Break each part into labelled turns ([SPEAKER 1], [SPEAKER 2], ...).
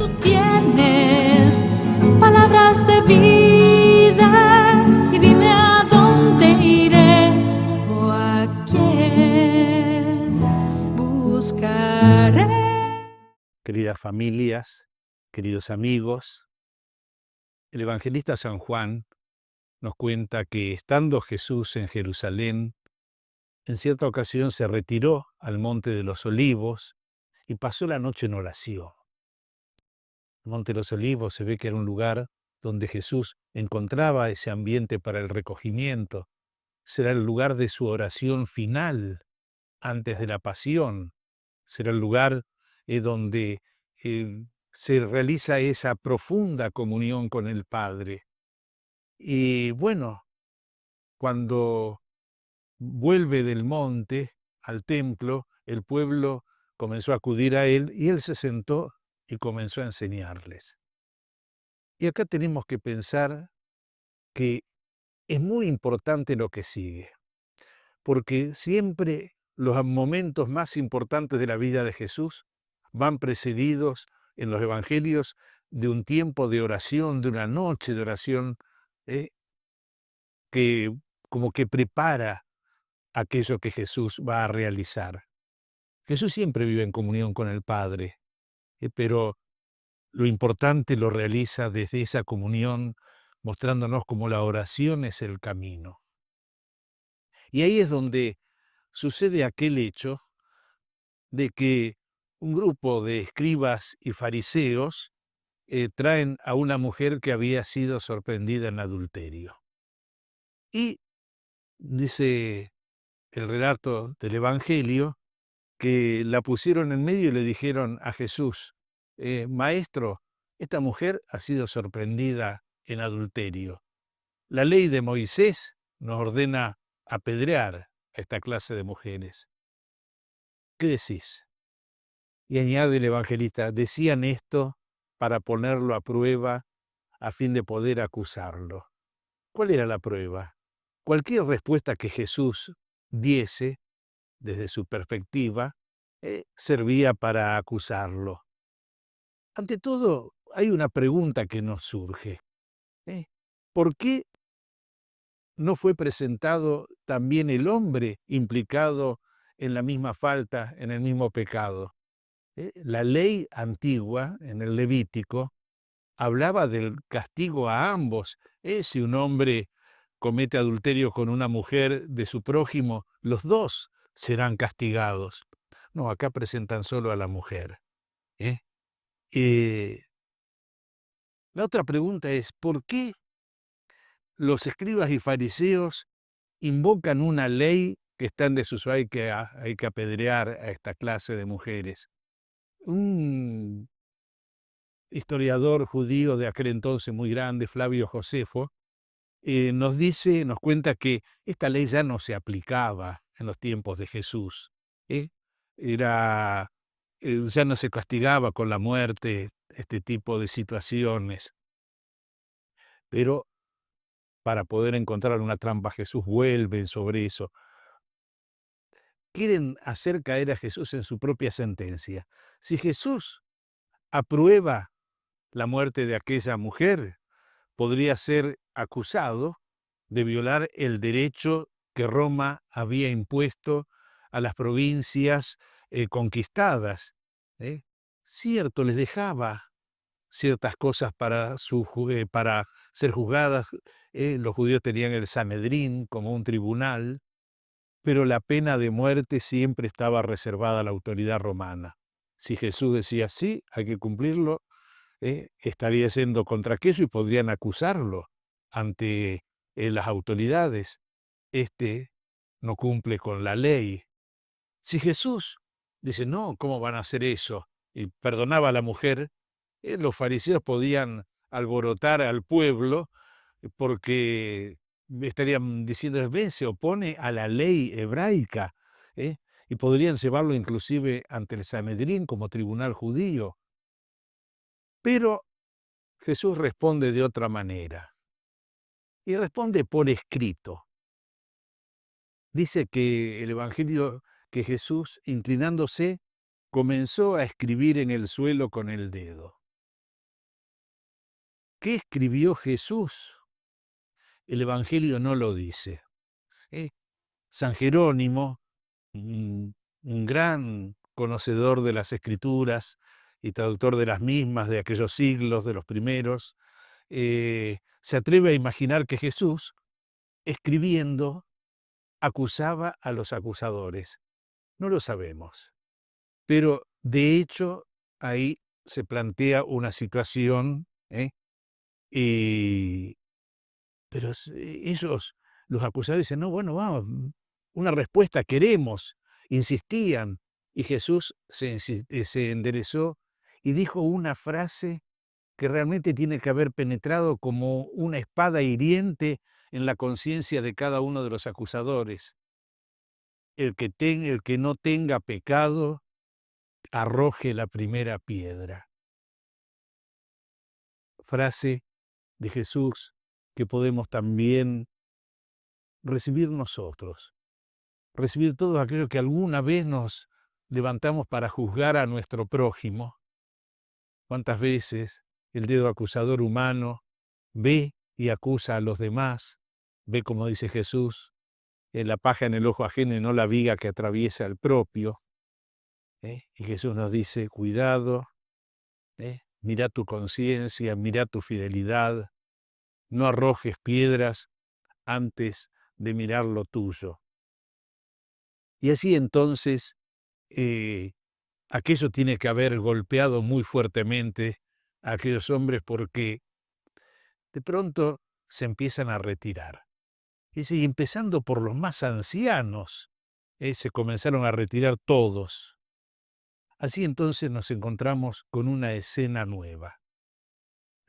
[SPEAKER 1] tú tienes palabras de vida y dime a dónde iré o a quién buscaré.
[SPEAKER 2] Queridas familias, queridos amigos, el evangelista San Juan nos cuenta que estando Jesús en Jerusalén, en cierta ocasión se retiró al Monte de los Olivos y pasó la noche en oración. El Monte de los Olivos se ve que era un lugar donde Jesús encontraba ese ambiente para el recogimiento. Será el lugar de su oración final antes de la pasión. Será el lugar donde se realiza esa profunda comunión con el Padre. Y bueno, cuando vuelve del monte al templo, el pueblo comenzó a acudir a él y él se sentó y comenzó a enseñarles. Y acá tenemos que pensar que es muy importante lo que sigue, porque siempre los momentos más importantes de la vida de Jesús van precedidos en los evangelios de un tiempo de oración, de una noche de oración, eh, que como que prepara aquello que Jesús va a realizar. Jesús siempre vive en comunión con el Padre, pero lo importante lo realiza desde esa comunión, mostrándonos cómo la oración es el camino. Y ahí es donde sucede aquel hecho de que un grupo de escribas y fariseos traen a una mujer que había sido sorprendida en adulterio. Y dice el relato del Evangelio que la pusieron en medio y le dijeron a Jesús, Maestro, esta mujer ha sido sorprendida en adulterio. La ley de Moisés nos ordena apedrear a esta clase de mujeres. ¿Qué decís? Y añade el evangelista, decían esto para ponerlo a prueba a fin de poder acusarlo. ¿Cuál era la prueba? Cualquier respuesta que Jesús diese, desde su perspectiva, servía para acusarlo. Ante todo, hay una pregunta que nos surge. ¿Por qué no fue presentado también el hombre implicado en la misma falta, en el mismo pecado? La ley antigua, en el Levítico, hablaba del castigo a ambos. Si un hombre comete adulterio con una mujer de su prójimo, los dos serán castigados. No, acá presentan solo a la mujer. ¿eh? La otra pregunta es, ¿por qué los escribas y fariseos invocan una ley que está en desuso? Hay que apedrear a esta clase de mujeres. Un historiador judío de aquel entonces muy grande, Flavio Josefo, nos cuenta que esta ley ya no se aplicaba en los tiempos de Jesús. ¿eh? Ya no se castigaba con la muerte este tipo de situaciones. Pero para poder encontrar una trampa, Jesús vuelve sobre eso. Quieren hacer caer a Jesús en su propia sentencia. Si Jesús aprueba la muerte de aquella mujer, podría ser acusado de violar el derecho que Roma había impuesto a las provincias conquistadas. Cierto, les dejaba ciertas cosas para ser juzgadas. Los judíos tenían el Sanedrín como un tribunal, pero la pena de muerte siempre estaba reservada a la autoridad romana. Si Jesús decía sí, hay que cumplirlo, estaría yendo contra aquello y podrían acusarlo ante las autoridades. Este no cumple con la ley. Si Jesús dice, no, ¿cómo van a hacer eso? Y perdonaba a la mujer, los fariseos podían alborotar al pueblo porque estarían diciendo, ven, se opone a la ley hebraica, y podrían llevarlo inclusive ante el Sanedrín como tribunal judío. Pero Jesús responde de otra manera, y responde por escrito. Dice que el Evangelio, que Jesús, inclinándose, comenzó a escribir en el suelo con el dedo. ¿Qué escribió Jesús? El Evangelio no lo dice. San Jerónimo, un gran conocedor de las Escrituras y traductor de las mismas de aquellos siglos, de los primeros, se atreve a imaginar que Jesús, escribiendo, acusaba a los acusadores. No lo sabemos, pero de hecho ahí se plantea una situación, pero ellos, los acusadores, dicen, no, bueno, vamos, una respuesta queremos, insistían, y Jesús se enderezó y dijo una frase que realmente tiene que haber penetrado como una espada hiriente en la conciencia de cada uno de los acusadores. El que no tenga pecado, arroje la primera piedra. Frase de Jesús que podemos también recibir nosotros, recibir todo aquello que alguna vez nos levantamos para juzgar a nuestro prójimo. ¿Cuántas veces el dedo acusador humano ve y acusa a los demás? Ve, como dice Jesús, la paja en el ojo ajeno y no la viga que atraviesa el propio. Y Jesús nos dice, cuidado, mira tu conciencia, mira tu fidelidad, no arrojes piedras antes de mirar lo tuyo. Y así entonces, aquello tiene que haber golpeado muy fuertemente a aquellos hombres porque de pronto se empiezan a retirar. Y empezando por los más ancianos, se comenzaron a retirar todos. Así entonces nos encontramos con una escena nueva.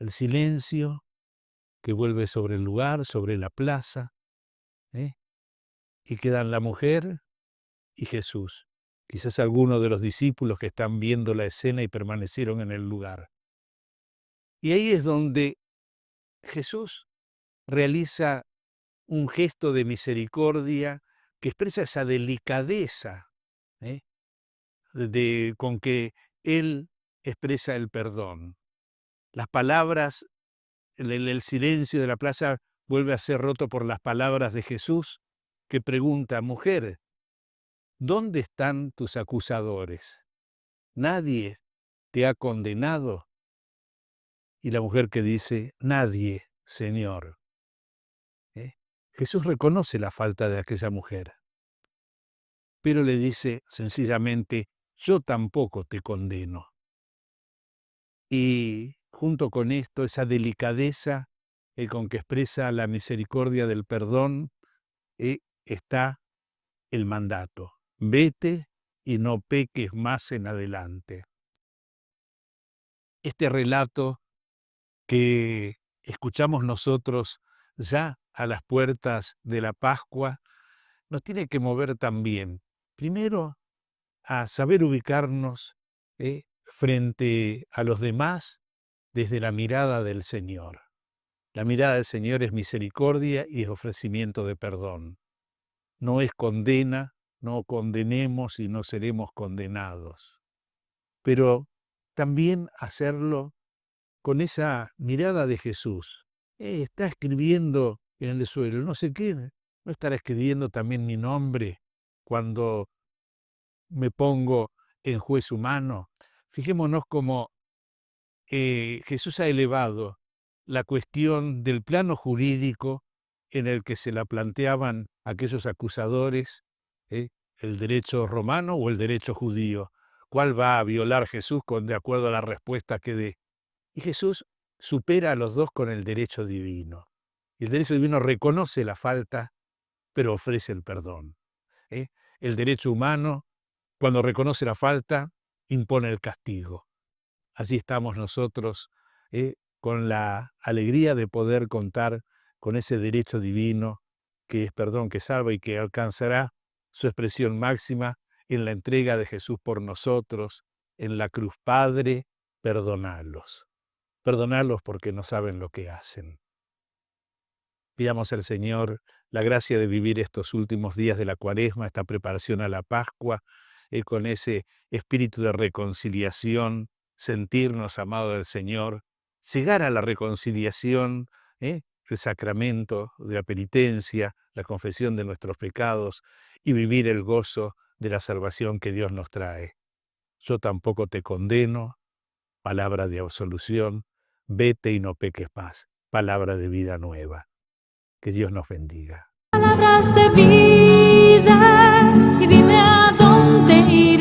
[SPEAKER 2] El silencio que vuelve sobre el lugar, sobre la plaza, y quedan la mujer y Jesús. Quizás algunos de los discípulos que están viendo la escena y permanecieron en el lugar. Y ahí es donde Jesús realiza un gesto de misericordia que expresa esa delicadeza con que Él expresa el perdón. Las palabras, el silencio de la plaza vuelve a ser roto por las palabras de Jesús que pregunta, mujer, ¿dónde están tus acusadores? ¿Nadie te ha condenado? Y la mujer que dice, nadie, Señor. Jesús reconoce la falta de aquella mujer, pero le dice sencillamente, yo tampoco te condeno. Y junto con esto, esa delicadeza con que expresa la misericordia del perdón, está el mandato. Vete y no peques más en adelante. Este relato que escuchamos nosotros ya a las puertas de la Pascua nos tiene que mover también, primero, a saber ubicarnos frente a los demás desde la mirada del Señor. La mirada del Señor es misericordia y es ofrecimiento de perdón. No es condena, no condenemos y no seremos condenados. Pero también hacerlo con esa mirada de Jesús. Está escribiendo en el suelo, no sé qué, no estará escribiendo también mi nombre cuando me pongo en juez humano. Fijémonos cómo Jesús ha elevado la cuestión del plano jurídico en el que se la planteaban aquellos acusadores, el derecho romano o el derecho judío. ¿Cuál va a violar Jesús de acuerdo a la respuesta que dé? Y Jesús supera a los dos con el derecho divino. Y el derecho divino reconoce la falta, pero ofrece el perdón. El derecho humano, cuando reconoce la falta, impone el castigo. Así estamos nosotros con la alegría de poder contar con ese derecho divino que es perdón que salva y que alcanzará su expresión máxima en la entrega de Jesús por nosotros, en la cruz. Padre, perdónalos. Perdónalos porque no saben lo que hacen. Pidamos al Señor la gracia de vivir estos últimos días de la Cuaresma, esta preparación a la Pascua, con ese espíritu de reconciliación, sentirnos amados del Señor, llegar a la reconciliación, el sacramento de la penitencia, la confesión de nuestros pecados y vivir el gozo de la salvación que Dios nos trae. Yo tampoco te condeno, palabra de absolución, vete y no peques más, palabra de vida nueva. Que Dios nos bendiga.
[SPEAKER 1] Palabras de vida y dime a dónde ir.